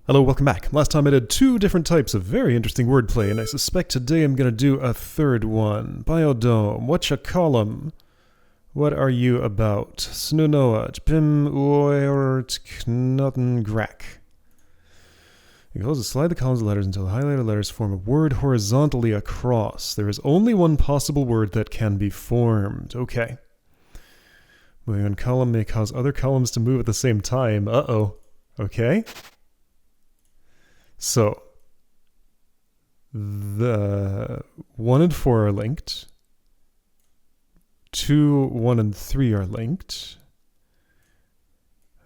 Hello, welcome back. Last time I did two different types of very interesting wordplay, and I suspect today I'm going to do a third one. Biodome, Whatcha Column? What are you about? Snunoat, Pim Oert Knotten Grak. You go to slide the columns of letters until the highlighted letters form a word horizontally across. There is only one possible word that can be formed. Okay. Moving one column may cause other columns to move at the same time. Uh-oh. Okay. So, the 1 and 4 are linked. 2, 1, and 3 are linked.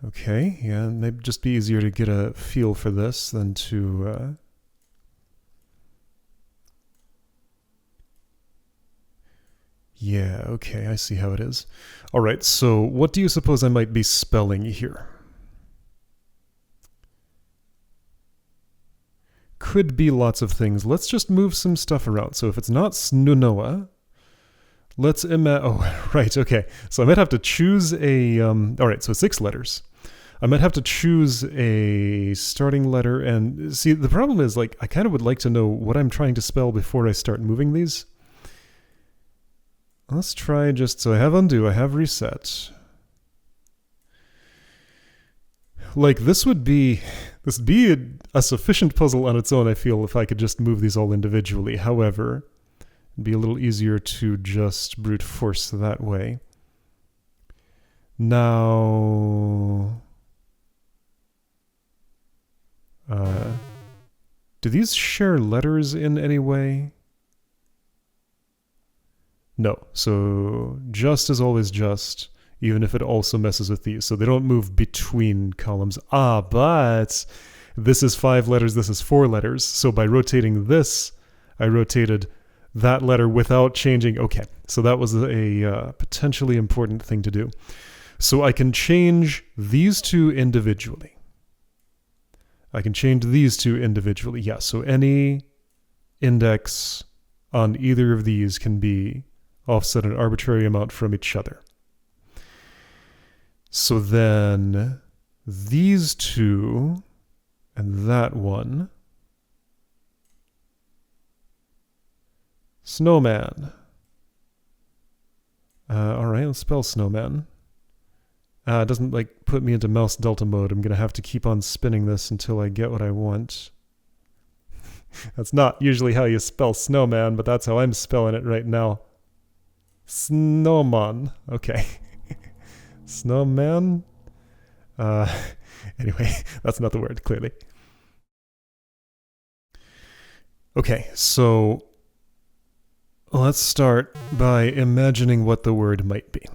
Okay, yeah, it may just be easier to get a feel for this than to... Yeah, okay, I see how it is. All right, so what do you suppose I might be spelling here? Could be lots of things. Let's just move some stuff around. So if it's not Snunoa, let's oh, right, okay. So I might have to choose a, all right, so 6 letters. I might have to choose a starting letter, and see, the problem is, like, I kind of would like to know what I'm trying to spell before I start moving these. Let's try just, so I have undo, I have reset. Like, this would be a sufficient puzzle on its own, I feel, if I could just move these all individually. However, it'd be a little easier to just brute force that way. Now... do these share letters in any way? No. So, just is always just, even if it also messes with these. So they don't move between columns. Ah, but this is 5 letters, this is 4 letters. So by rotating this, I rotated that letter without changing. Okay, so that was a potentially important thing to do. So I can change these two individually. I can change these two individually. Yeah, so any index on either of these can be offset an arbitrary amount from each other. So then these two and that one. Snowman. All right, let's spell snowman. It doesn't like put me into mouse delta mode. I'm going to have to keep on spinning this until I get what I want. That's not usually how you spell snowman, but that's how I'm spelling it right now. Snowman. Okay. Snowman? Anyway, that's not the word, clearly. Okay, so let's start by imagining what the word might be.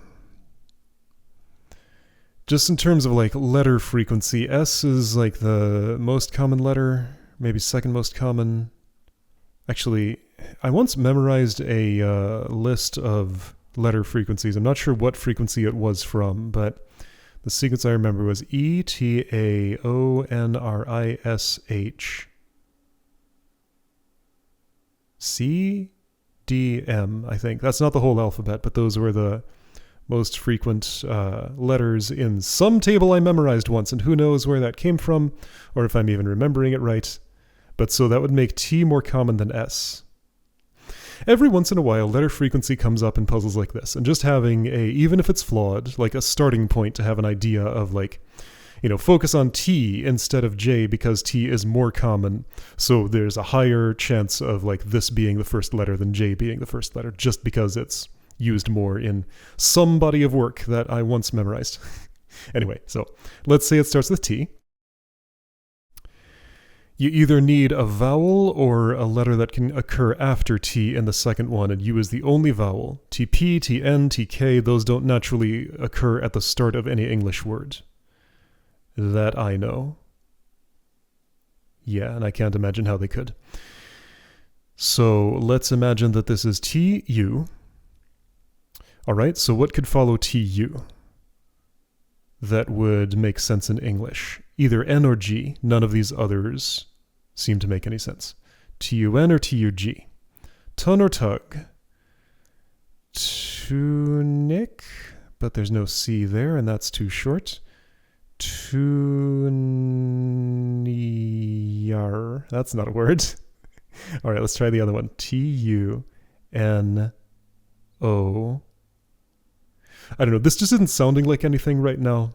Just in terms of like letter frequency, S is like the most common letter, maybe second most common. Actually, I once memorized a list of letter frequencies. I'm not sure what frequency it was from, but the sequence I remember was E, T, A, O, N, R, I, S, H, C, D, M, I think. That's not the whole alphabet, but those were the most frequent letters in some table I memorized once, and who knows where that came from, or if I'm even remembering it right. But so that would make T more common than S. Every once in a while, letter frequency comes up in puzzles like this, and just having a, even if it's flawed, like a starting point to have an idea of like, you know, focus on T instead of J because T is more common, so there's a higher chance of like this being the first letter than J being the first letter, just because it's used more in some body of work that I once memorized. Anyway, so let's say it starts with T. You either need a vowel or a letter that can occur after T in the second one, and U is the only vowel. TP, TN, TK, those don't naturally occur at the start of any English word. That I know. Yeah, and I can't imagine how they could. So let's imagine that this is TU. All right, so what could follow TU that would make sense in English? Either N or G. None of these others seem to make any sense. TUN or TUG. Ton or tug. Tunic, but there's no C there, and that's too short. Tunique. Yar. That's not a word. All right, let's try the other one. Tuno. I don't know. This just isn't sounding like anything right now.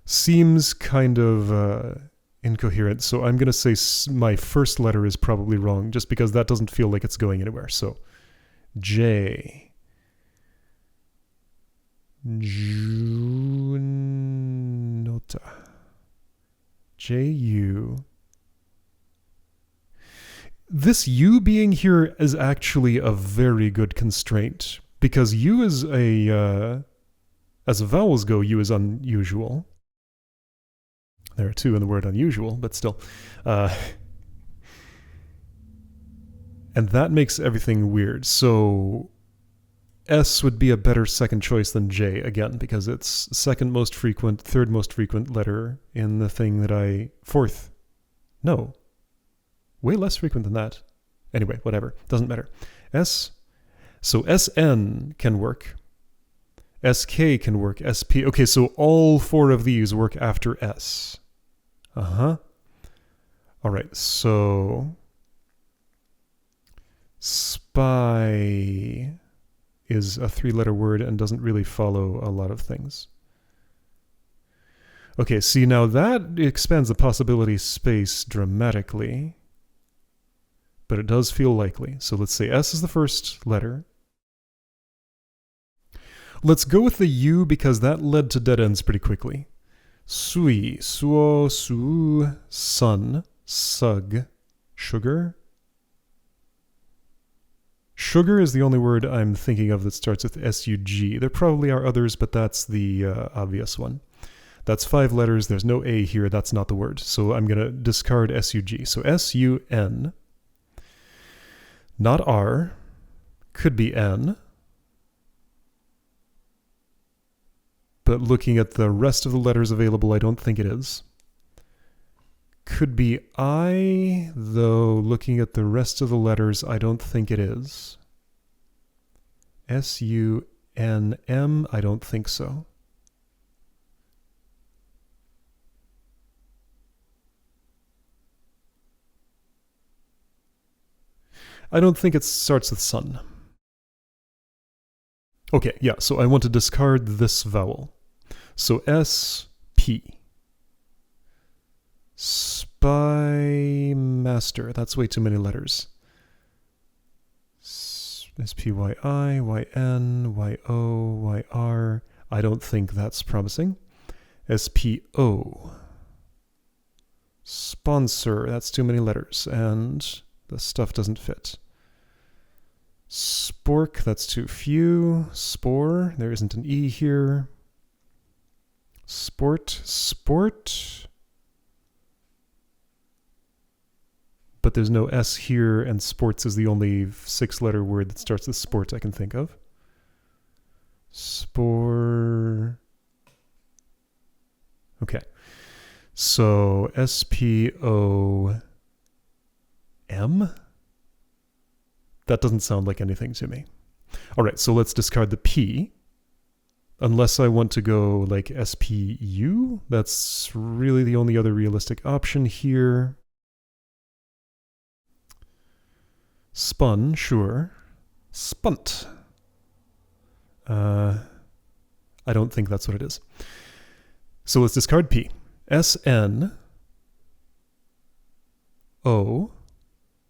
Seems kind of incoherent. So I'm going to say my first letter is probably wrong just because that doesn't feel like it's going anywhere. So J. Junota. J-U. This U being here is actually a very good constraint because U is as vowels go, U is unusual. There are two in the word unusual, but still. And that makes everything weird. So S would be a better second choice than J, again, because it's second most frequent, third most frequent letter in the thing that fourth. No. Way less frequent than that. Anyway, whatever. Doesn't matter. S. So SN can work. SK can work. SP. Okay, so all four of these work after S. Uh-huh. All right, so spy is a three-letter word and doesn't really follow a lot of things. Okay, see, now that expands the possibility space dramatically, but it does feel likely. So let's say S is the first letter. Let's go with the U because that led to dead ends pretty quickly. Sui, suo, su, sun, sug, sugar. Sugar is the only word I'm thinking of that starts with S-U-G. There probably are others, but that's the obvious one. That's 5 letters. There's no A here. That's not the word. So I'm going to discard S-U-G. So S-U-N. Not R. Could be N. But looking at the rest of the letters available, I don't think it is. Could be I, though looking at the rest of the letters, I don't think it is. S-U-N-M, I don't think so. I don't think it starts with sun. Okay, yeah, so I want to discard this vowel. So S-P. Spy master. That's way too many letters. S-P-Y-I, Y-N, Y-O, Y-R. I don't think that's promising. S-P-O. Sponsor. That's too many letters, and the stuff doesn't fit. Spork. That's too few. Spore. There isn't an E here. Sport. Sport. But there's no S here, and sports is the only 6-letter word that starts with sport I can think of. Spore. Okay. So S-P-O-M? That doesn't sound like anything to me. All right, so let's discard the P. Unless I want to go like S-P-U. That's really the only other realistic option here. Spun, sure. Spunt. I don't think that's what it is. So let's discard P. S-N-O.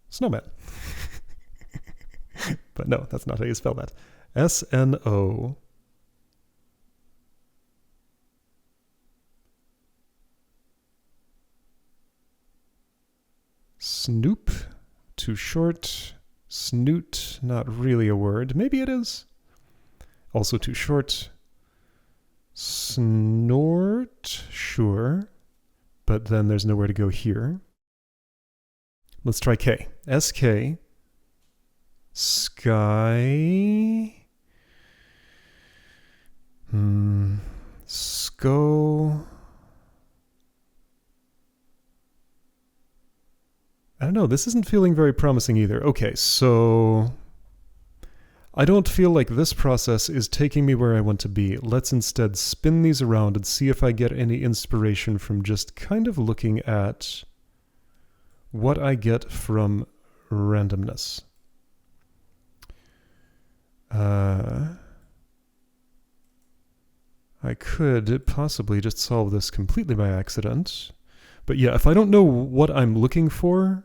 Snowman. But no, that's not how you spell that. S-N-O. Snoop. Too short. Snoot, not really a word. Maybe it is. Also too short. Snort, sure. But then there's nowhere to go here. Let's try K. S-K. Sky. Sco. I don't know, this isn't feeling very promising either. Okay, so I don't feel like this process is taking me where I want to be. Let's instead spin these around and see if I get any inspiration from just kind of looking at what I get from randomness. I could possibly just solve this completely by accident. But yeah, if I don't know what I'm looking for,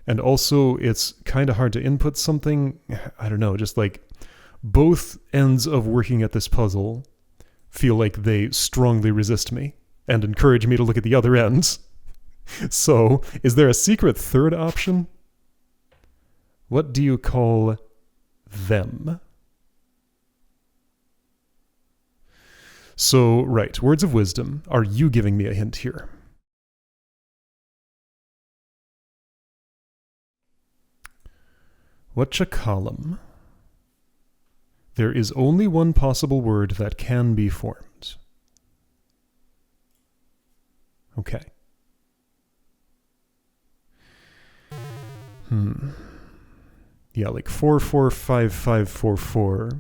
and also it's kind of hard to input something, I don't know, just like both ends of working at this puzzle feel like they strongly resist me and encourage me to look at the other ends. So, is there a secret third option? What do you call them? So, right, words of wisdom. Are you giving me a hint here? Whatcha Column? There is only one possible word that can be formed. Okay. Yeah, like 445544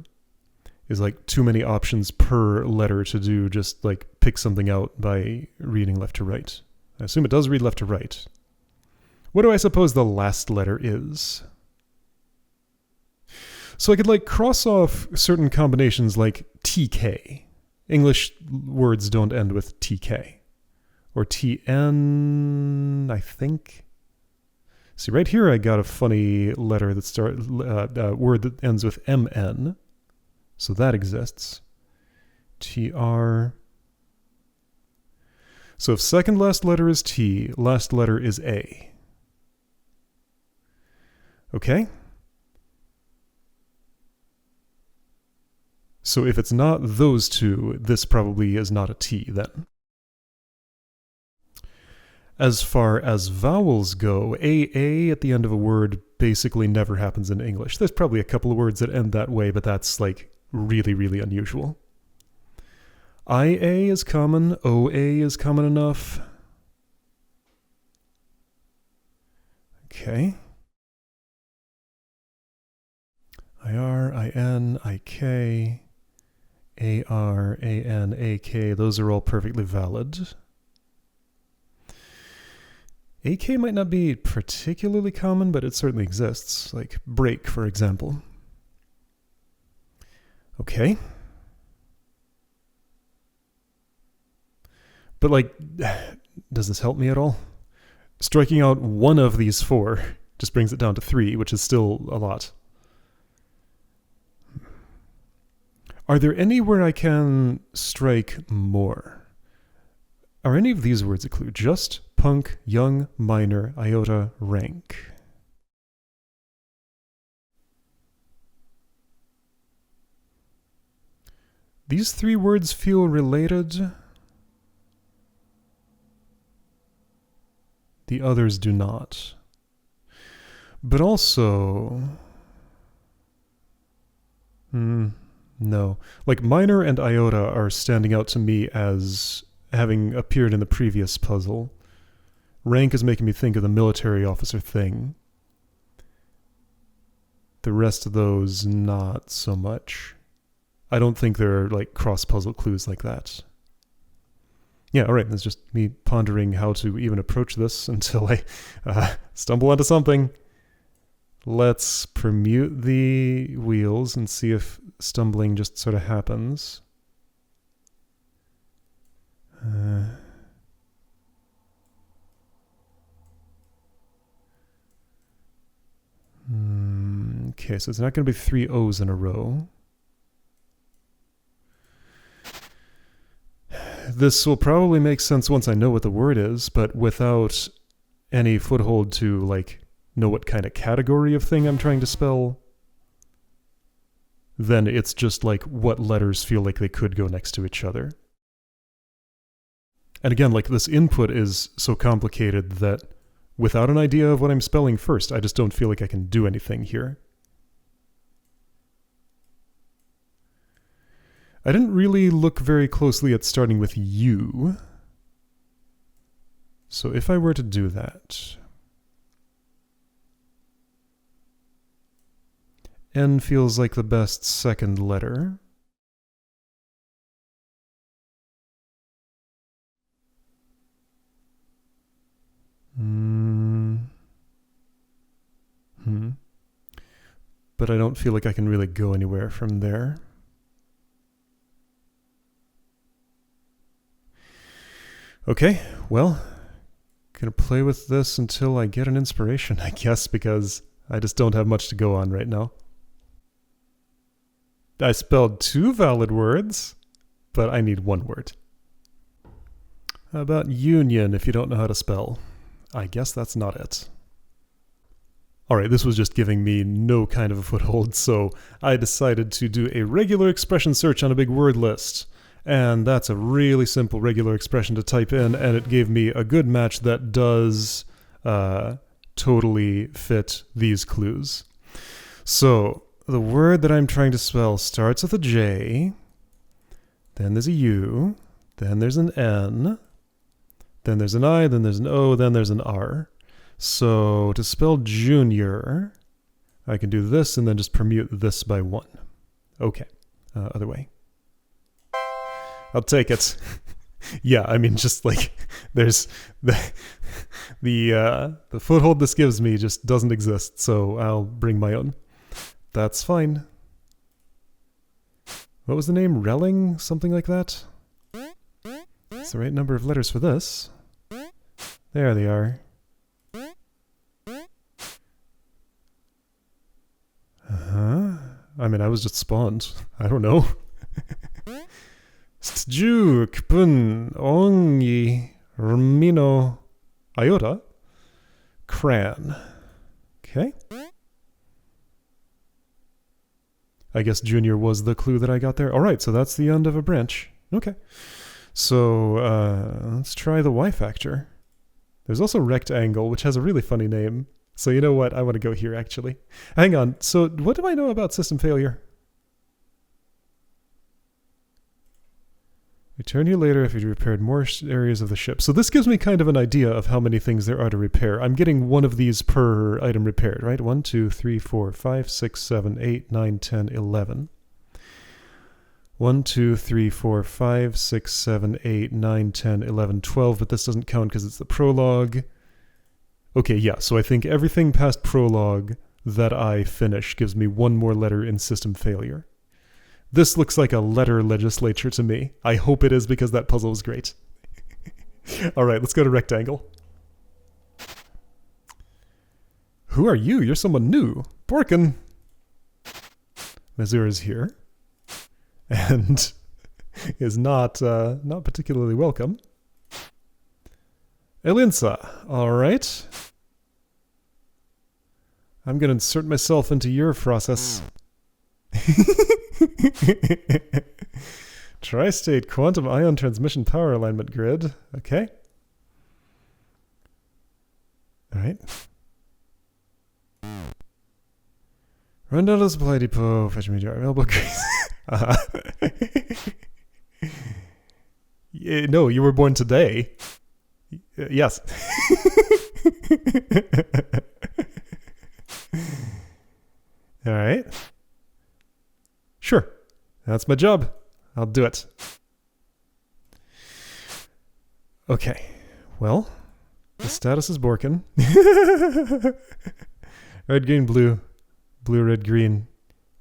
is like too many options per letter to do just like pick something out by reading left to right. I assume it does read left to right. What do I suppose the last letter is? So I could like cross off certain combinations like TK. English words don't end with TK. Or TN, I think. See, right here I got a funny letter that word that ends with MN. So that exists. TR. So if second last letter is T, last letter is A. Okay? So if it's not those two, this probably is not a T then. As far as vowels go, AA at the end of a word basically never happens in English. There's probably a couple of words that end that way, but that's like really, really unusual. IA is common, OA is common enough. Okay. IR, IN, IK, AR, AN, AK, those are all perfectly valid. AK might not be particularly common, but it certainly exists, like break, for example. Okay. But like, does this help me at all? Striking out one of these four just brings it down to 3, which is still a lot. Are there any where I can strike more? Are any of these words a clue? Just, punk, young, minor, iota, rank. These 3 words feel related. The others do not. But also... no. Like, minor and iota are standing out to me as having appeared in the previous puzzle. Rank is making me think of the military officer thing. The rest of those, not so much. I don't think there are, like, cross-puzzle clues like that. Yeah, alright, that's just me pondering how to even approach this until I stumble onto something. Let's permute the wheels and see if stumbling just sort of happens. Okay, so it's not going to be 3 O's in a row. This will probably make sense once I know what the word is, but without any foothold to, like, know what kind of category of thing I'm trying to spell, then it's just like what letters feel like they could go next to each other. And again, like, this input is so complicated that without an idea of what I'm spelling first, I just don't feel like I can do anything here. I didn't really look very closely at starting with U. So if I were to do that... N feels like the best second letter. but I don't feel like I can really go anywhere from there. Okay, well, gonna play with this until I get an inspiration, I guess, because I just don't have much to go on right now. I spelled 2 valid words, but I need 1 word. How about union if you don't know how to spell? I guess that's not it. Alright, this was just giving me no kind of a foothold, so I decided to do a regular expression search on a big word list. And that's a really simple regular expression to type in, and it gave me a good match that does totally fit these clues. So, the word that I'm trying to spell starts with a J, then there's a U, then there's an N, then there's an I, then there's an O, then there's an R. So, to spell junior, I can do this and then just permute this by 1. Okay, other way. I'll take it. Yeah, I mean, just like, there's the foothold this gives me just doesn't exist, so I'll bring my own. That's fine. What was the name? Relling? Something like that? It's the right number of letters for this. There they are. Uh-huh. I mean, I was just spawned. I don't know. Stjuk pun ongi rmino iota cran. Okay. I guess junior was the clue that I got there. All right, so that's the end of a branch. Okay. So let's try the Y factor. There's also rectangle, which has a really funny name. So you know what? I want to go here, actually. Hang on. So what do I know about system failure? Return here later if you've repaired more areas of the ship. So this gives me kind of an idea of how many things there are to repair. I'm getting 1 of these per item repaired, right? 1, 2, 3, 4, 5, 6, 7, 8, 9, 10, 11. 1, 2, 3, 4, 5, 6, 7, 8, 9, 10, 11, 12, but this doesn't count because it's the prologue. Okay, yeah, so I think everything past prologue that I finish gives me 1 more letter in system failure. This looks like a letter legislature to me. I hope it is because that puzzle is great. Alright, let's go to rectangle. Who are you? You're someone new. Borkin. Mazur is here. And is not particularly welcome. Elinsa. Alright. I'm going to insert myself into your process. Tri-state quantum ion transmission power alignment grid. Okay. Alright. Run down to the supply depot, fetch me jar available grease. No, you were born today. Yes. Alright. Sure. That's my job. I'll do it. Okay. Well, the status is Borkin. Red, green, blue. Blue, red, green.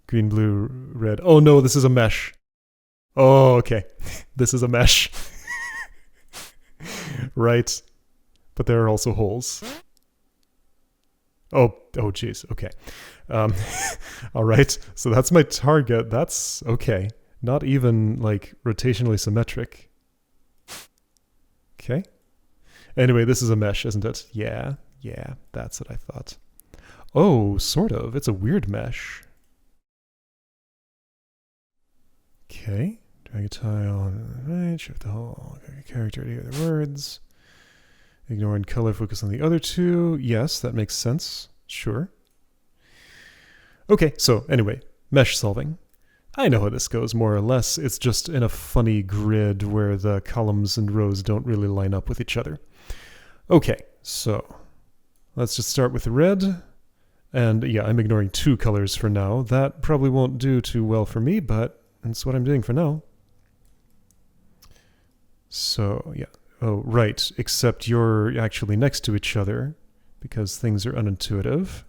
Green, blue, red. Oh no, this is a mesh. Oh, okay. This is a mesh. Right. But there are also holes. Oh, jeez. Okay. All right. So that's my target. That's okay. Not even like rotationally symmetric. Okay. Anyway, this is a mesh, isn't it? Yeah. Yeah. That's what I thought. Oh, sort of. It's a weird mesh. Okay. Drag a tile on the right. Shift the whole character to the other words. Ignoring color, focus on the other 2. Yes, that makes sense. Sure. Okay, so anyway, mesh solving. I know how this goes, more or less. It's just in a funny grid where the columns and rows don't really line up with each other. Okay, so let's just start with red. And yeah, I'm ignoring 2 colors for now. That probably won't do too well for me, but that's what I'm doing for now. So, yeah. Oh, right, except you're actually next to each other because things are unintuitive.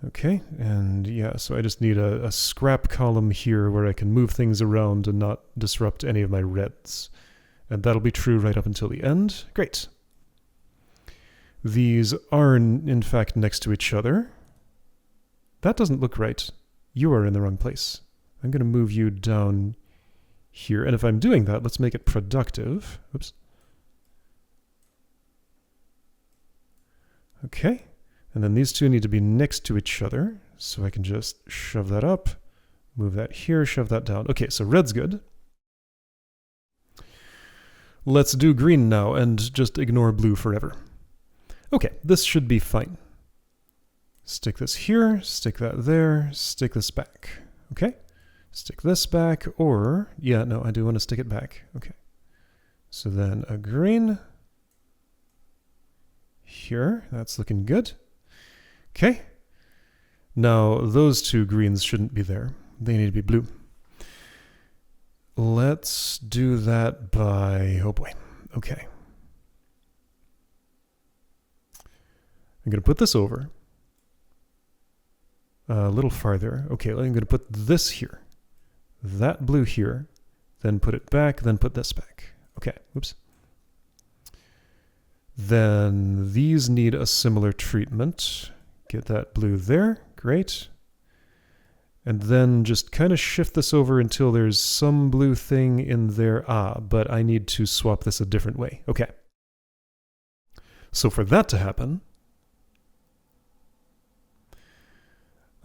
Okay, and yeah, so I just need a scrap column here where I can move things around and not disrupt any of my reds. And that'll be true right up until the end. Great. These are, in fact, next to each other. That doesn't look right. You are in the wrong place. I'm going to move you down here. And if I'm doing that, let's make it productive. Oops. Okay. And then these two need to be next to each other. So I can just shove that up, move that here, shove that down. Okay, so red's good. Let's do green now and just ignore blue forever. Okay, this should be fine. Stick this here, stick that there, stick this back. Okay, stick this back, or, yeah, no, I do want to stick it back. Okay, so then a green here, that's looking good. Okay, now those two greens shouldn't be there. They need to be blue. Let's do that by, oh boy, okay. I'm going to put this over a little farther. Okay, I'm going to put this here, that blue here, then put it back, then put this back. Okay, oops. Then these need a similar treatment. Get that blue there, great. And then just kind of shift this over until there's some blue thing in there. Ah, but I need to swap this a different way. Okay. So for that to happen,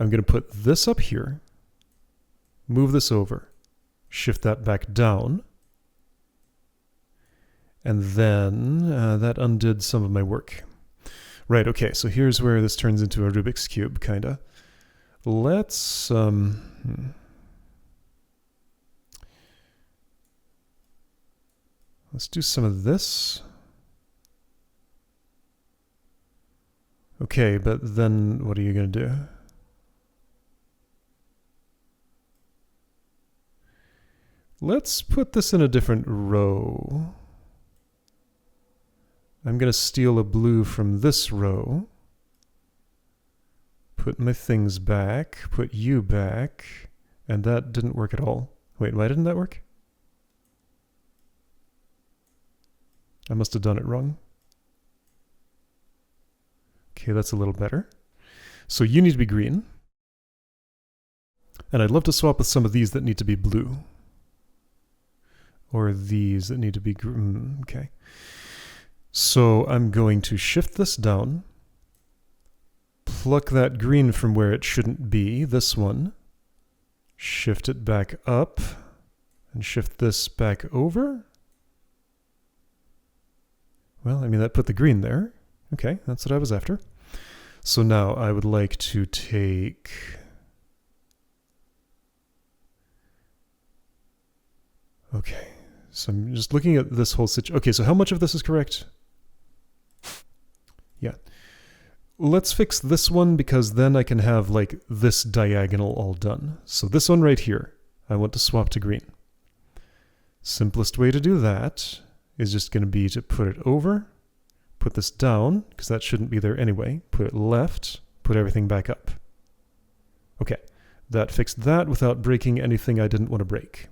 I'm going to put this up here, move this over, shift that back down, and then that undid some of my work. Right, okay, so here's where this turns into a Rubik's Cube, kind of. Let's, let's do some of this. Okay, but then what are you going to do? Let's put this in a different row. I'm going to steal a blue from this row. Put my things back, put you back, and that didn't work at all. Wait, why didn't that work? I must have done it wrong. Okay, that's a little better. So you need to be green. And I'd love to swap with some of these that need to be blue. Or these that need to be green. Okay. So I'm going to shift this down. Pluck that green from where it shouldn't be, this one. Shift it back up. And shift this back over. Well, I mean, that put the green there. Okay, that's what I was after. So now I would like to take... Okay, so I'm just looking at this whole situation. Okay, so how much of this is correct? Yeah. Let's fix this one because then I can have like this diagonal all done. So this one right here, I want to swap to green. Simplest way to do that is just going to be to put it over, put this down, because that shouldn't be there anyway, put it left, put everything back up. Okay, that fixed that without breaking anything I didn't want to break.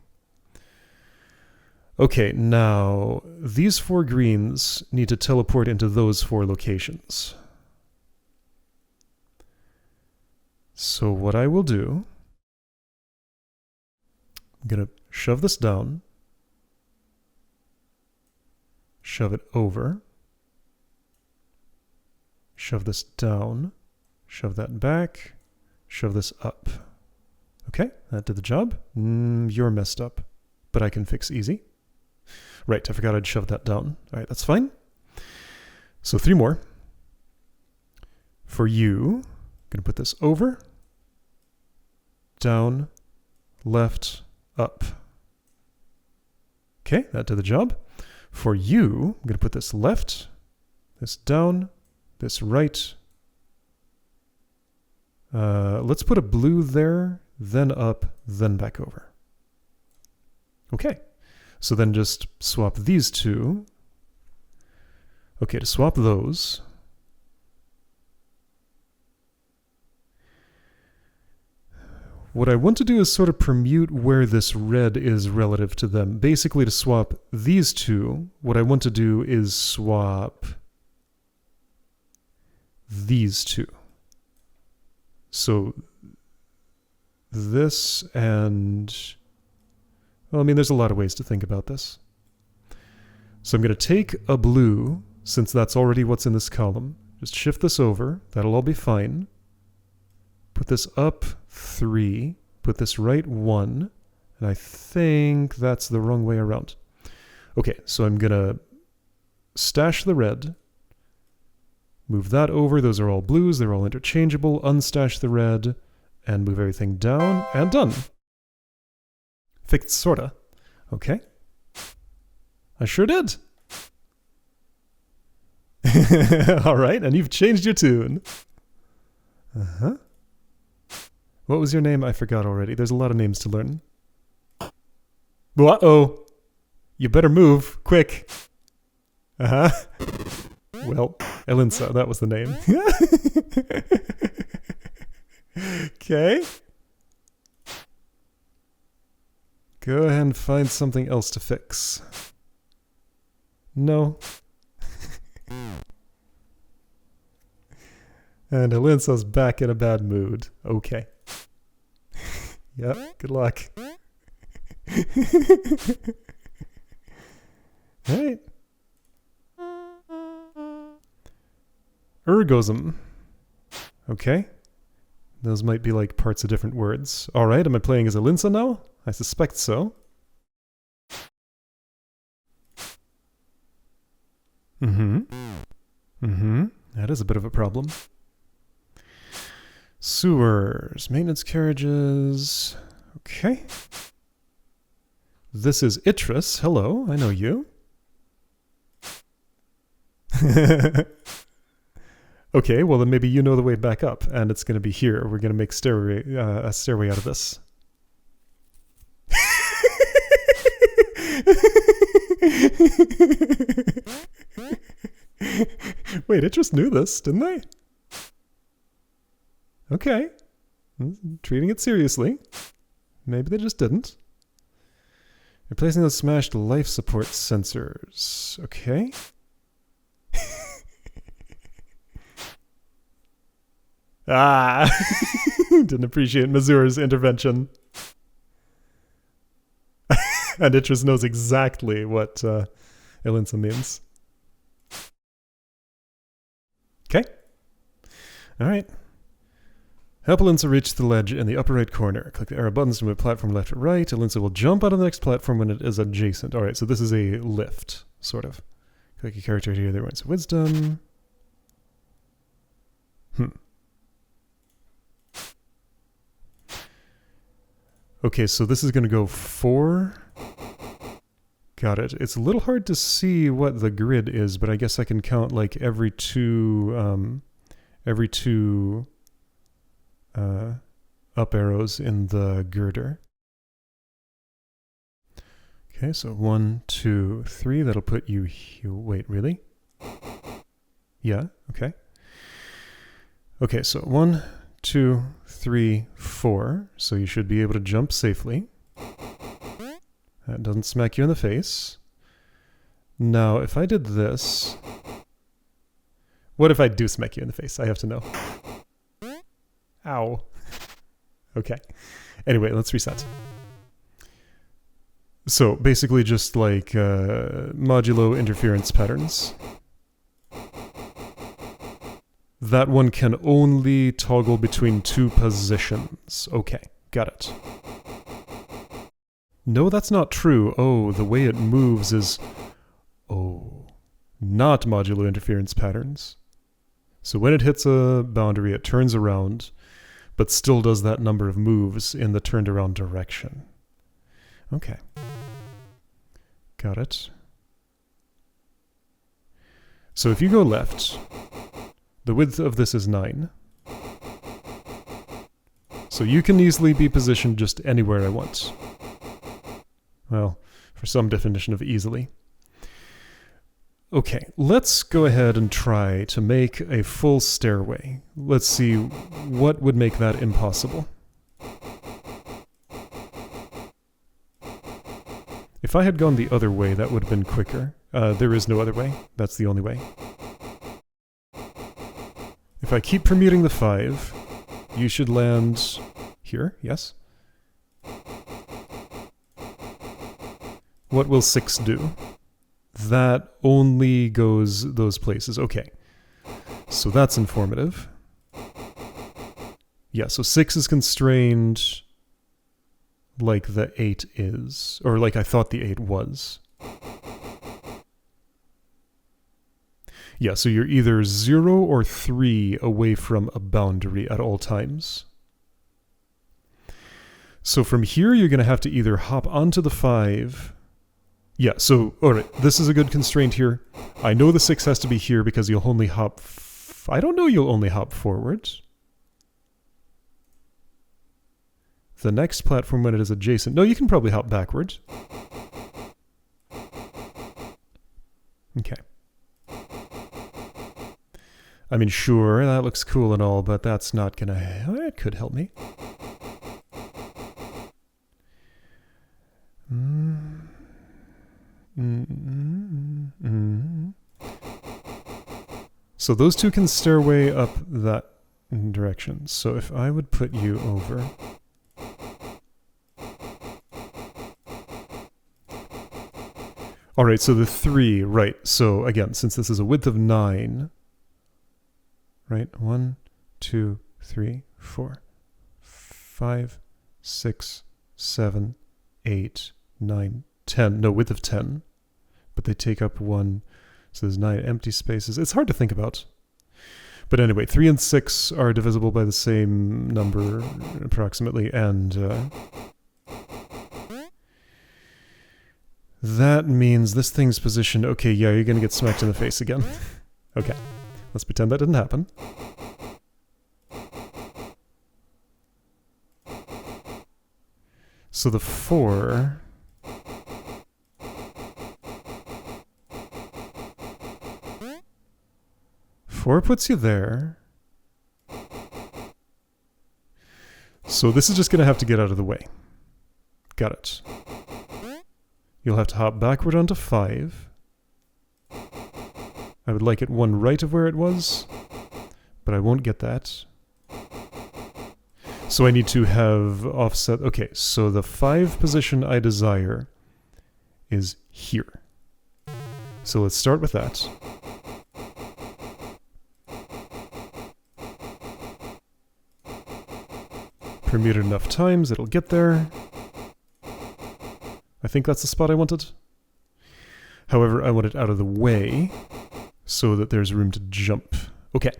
Okay, now these 4 greens need to teleport into those 4 locations. So what I will do, I'm going to shove this down, shove it over, shove this down, shove that back, shove this up. Okay, that did the job. You're messed up, but I can fix easy. Right, I forgot I'd shoved that down. All right, that's fine. So 3 more. For you, I'm going to put this over, down, left, up. Okay, that did the job. For you, I'm going to put this left, this down, this right. Let's put a blue there, then up, then back over. Okay. So then just swap these 2. Okay, to swap those, What I want to do is sort of permute where this red is relative to them. Basically, to swap these two, what I want to do is swap these two. So this and... well, I mean, there's a lot of ways to think about this. So I'm going to take a blue, since that's already what's in this column. Just shift this over. That'll all be fine. Put this up 3. Put this right 1. And I think that's the wrong way around. Okay, so I'm going to stash the red. Move that over. Those are all blues. They're all interchangeable. Unstash the red. And move everything down. And done. Fixed, sorta. Okay. I sure did. Alright, and you've changed your tune. Uh-huh. What was your name? I forgot already. There's a lot of names to learn. Uh-oh. You better move. Quick. Uh-huh. Well, Elinsa, that was the name. Okay. Go ahead and find something else to fix. No. And Elinsa's back in a bad mood. Okay. Yep, good luck. Alright. Ergosm. Okay. Those might be like parts of different words. Alright, am I playing as Elinsa now? I suspect so. That is a bit of a problem. Sewers. Maintenance carriages. Okay. This is Itris. Hello, I know you. Okay, well then maybe you know the way back up, and it's going to be here. We're going to make a stairway out of this. Wait, it just knew this, didn't they? Okay. Treating it seriously. Maybe they just didn't. Replacing those smashed life support sensors. Okay. Ah! Didn't appreciate Mazur's intervention. And Itris knows exactly what Elinsa means. Okay. Alright. Help Elinsa reach the ledge in the upper right corner. Click the arrow buttons to move platform left or right. Elinsa will jump onto the next platform when it is adjacent. Alright, so this is a lift, sort of. Click a character here, there went wisdom. Okay, so this is going to go 4. Got it. It's a little hard to see what the grid is, but I guess I can count like every two up arrows in the girder. Okay, so 1, 2, 3. That'll put you here. Wait, really? Yeah, okay. Okay, so 1, 2, 3, 4. So you should be able to jump safely. That doesn't smack you in the face. Now, if I did this... What if I do smack you in the face? I have to know. Ow. Okay. Anyway, let's reset. So, basically just like modulo interference patterns. That one can only toggle between 2 positions. Okay, got it. No, that's not true. Oh, the way it moves is... Oh, not modulo interference patterns. So when it hits a boundary, it turns around, but still does that number of moves in the turned around direction. Okay. Got it. So if you go left, the width of this is 9. So you can easily be positioned just anywhere I want. Well, for some definition of easily. Okay, let's go ahead and try to make a full stairway. Let's see what would make that impossible. If I had gone the other way, that would have been quicker. There is no other way. That's the only way. If I keep permuting the 5, you should land here, yes? What will 6 do? That only goes those places. Okay. So that's informative. Yeah, so 6 is constrained like the 8 is. Or like I thought the 8 was. Yeah, so you're either 0 or 3 away from a boundary at all times. So from here, you're going to have to either hop onto the 5. Yeah, so, alright, this is a good constraint here. I know the 6 has to be here because you'll only hop... I don't know you'll only hop forward. The next platform when it is adjacent... No, you can probably hop backward. Okay. I mean, sure, that looks cool and all, but that's not gonna... It could help me. So those two can stairway up that direction. So if I would put you over... Alright, so the 3, right. So again, since this is a width of 9... Right, 1, 2, 3, 4, 5, 6, 7, 8, 9, 10. No, width of 10. But they take up 1, so there's 9 empty spaces. It's hard to think about. But anyway, 3 and 6 are divisible by the same number, approximately, and that means this thing's positioned... Okay, yeah, you're gonna get smacked in the face again. Okay. Let's pretend that didn't happen. So the 4... 4 puts you there. So this is just going to have to get out of the way. Got it. You'll have to hop backward onto 5. I would like it 1 right of where it was, but I won't get that. So I need to have offset... Okay, so the 5 position I desire is here. So let's start with that. Permute it enough times, it'll get there. I think that's the spot I wanted. However, I want it out of the way, so that there's room to jump. Okay.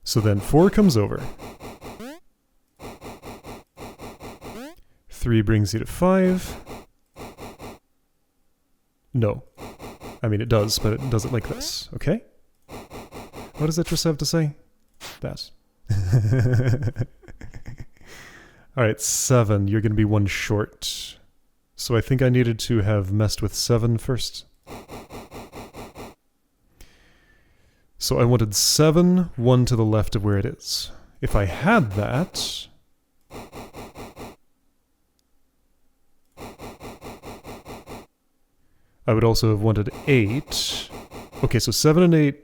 So then 4 comes over. 3 brings you to 5. No. I mean, it does, but it does it like this. Okay? What does Citrus have to say? That. Alright, 7. You're going to be 1 short. So I think I needed to have messed with 7 first. So I wanted 7, 1 to the left of where it is. If I had that... I would also have wanted 8. Okay, so 7 and 8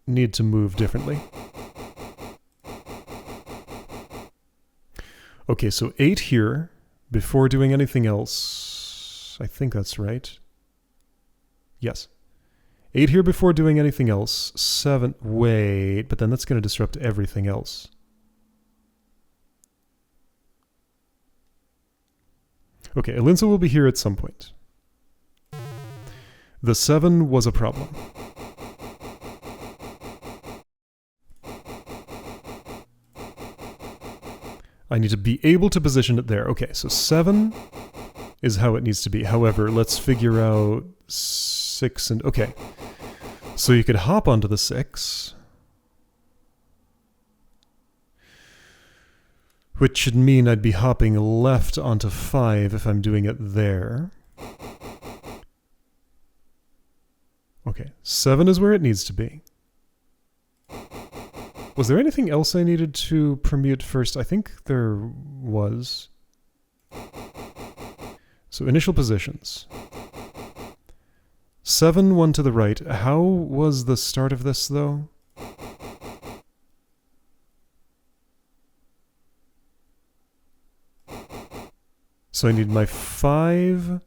need to move differently. Okay, so 8 here, before doing anything else. I think that's right. Yes. 8 here before doing anything else. 7, wait, but then that's going to disrupt everything else. Okay, Alinsa will be here at some point. The 7 was a problem. I need to be able to position it there. Okay, so 7 is how it needs to be. However, let's figure out 6 and... Okay. So you could hop onto the 6. Which should mean I'd be hopping left onto 5 if I'm doing it there. Okay, 7 is where it needs to be. Was there anything else I needed to permute first? I think there was. So So initial positions. 7, 1 to the right. How was the start of this, though? So I need my 5.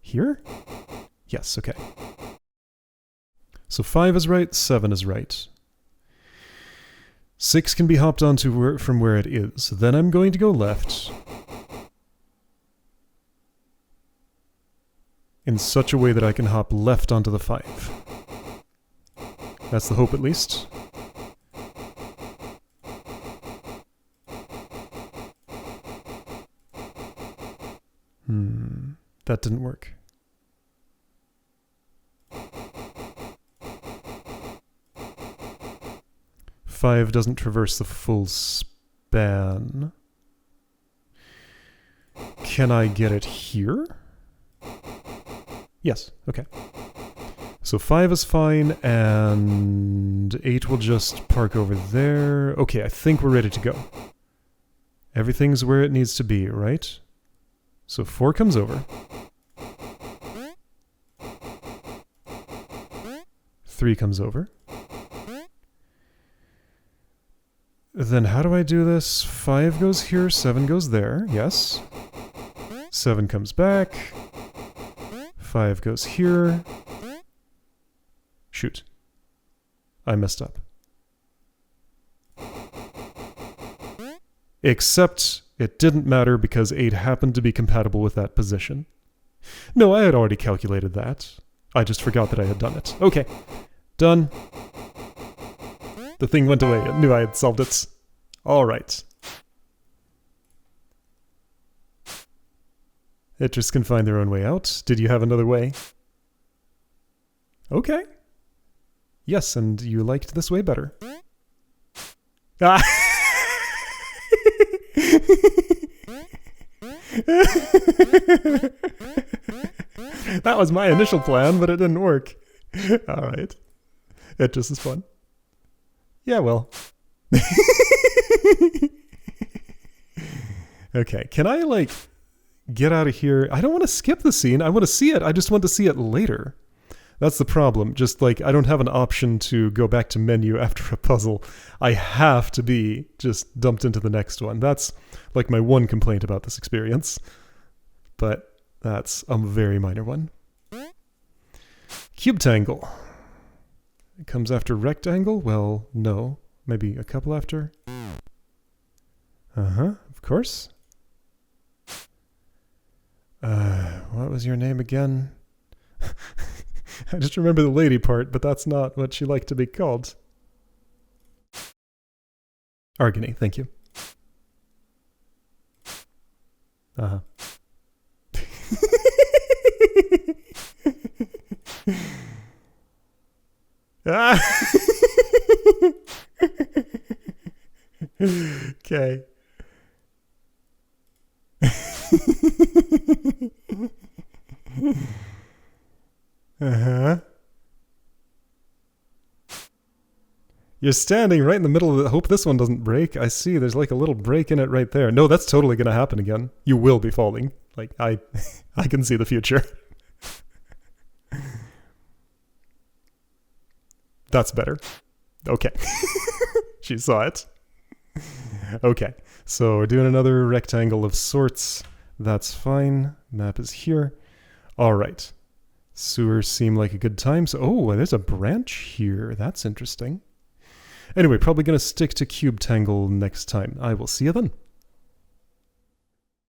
Here? Yes, okay. So 5 is right, 7 is right. 6 can be hopped onto from where it is. Then I'm going to go left. In such a way that I can hop left onto the 5. That's the hope, at least. That didn't work. Five doesn't traverse the full span. Can I get it here? Yes, okay. So 5 is fine, and 8 will just park over there. Okay, I think we're ready to go. Everything's where it needs to be, right? So 4 comes over. 3 comes over. Then how do I do this? 5 goes here, 7 goes there, yes. 7 comes back. 5 goes here. Shoot. I messed up. Except it didn't matter because 8 happened to be compatible with that position. No, I had already calculated that. I just forgot that I had done it. Okay. Done. The thing went away. I knew I had solved it. All right. It just can find their own way out. Did you have another way? Okay. Yes, and you liked this way better. Ah! That was my initial plan, but it didn't work. All right. It just is fun. Yeah, well. Okay, can I, like, get out of here? I don't want to skip the scene. I want to see it. I just want to see it later. That's the problem. Just, like, I don't have an option to go back to menu after a puzzle. I have to be just dumped into the next one. That's, like, my one complaint about this experience. But that's a very minor one. Cube Tangle. It comes after rectangle? Well, no. Maybe a couple after? Uh-huh, of course. What was your name again? I just remember the lady part, but that's not what she liked to be called. Argony, thank you. Uh-huh. Ah! Okay. Uh-huh. You're standing right in the middle of it. Hope this one doesn't break. I see there's like a little break in it right there. No, that's totally going to happen again. You will be falling. Like, I can see the future. That's better. Okay. She saw it. Okay. So we're doing another rectangle of sorts. That's fine. Map is here. All right. Sewers seem like a good time. So, oh, there's a branch here. That's interesting. Anyway, probably going to stick to Cube Tangle next time. I will see you then.